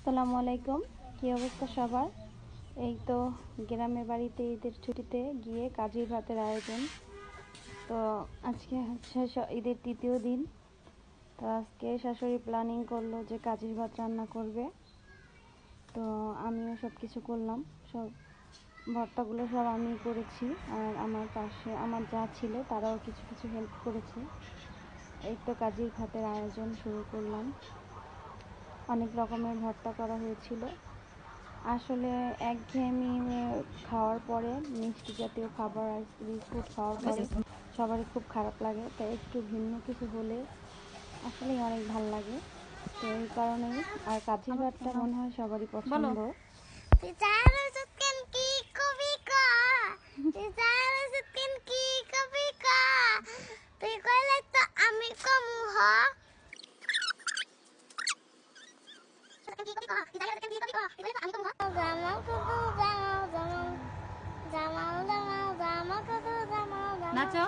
আসসালামু আলাইকুম। কী অবস্থা সবার? এই তো গ্রামের বাড়িতে ঈদের ছুটিতে গিয়ে কাজী ভাতের আয়োজন। তো আজকে হচ্ছে ঈদের তৃতীয় দিন। তো আজকে শাশুড়ি প্ল্যানিং করলো যে কাজী ভাত রান্না করবে। তো আমিও সব কিছু করলাম, সব ভর্তাগুলো সব আমি করেছি, আর আমার পাশে আমার যা ছিল তারাও কিছু কিছু হেল্প করেছে। এই তো কাজী ভাতের আয়োজন শুরু করলাম। অনেক রকমের ভর্তা করা হয়েছিল। আসলে একঘেয়েমি খাওয়ার পরে, মিষ্টি জাতীয় খাবার আর স্ত্রীট ফুড খাওয়ার পরে সবারই খুব খারাপ লাগে। তাই একটু ভিন্ন কিছু হলে আসলেই অনেক ভাল লাগে। তো এই কারণেই, আর কাজী ভাতটা মনে হয় সবারই পছন্দ। নাচো।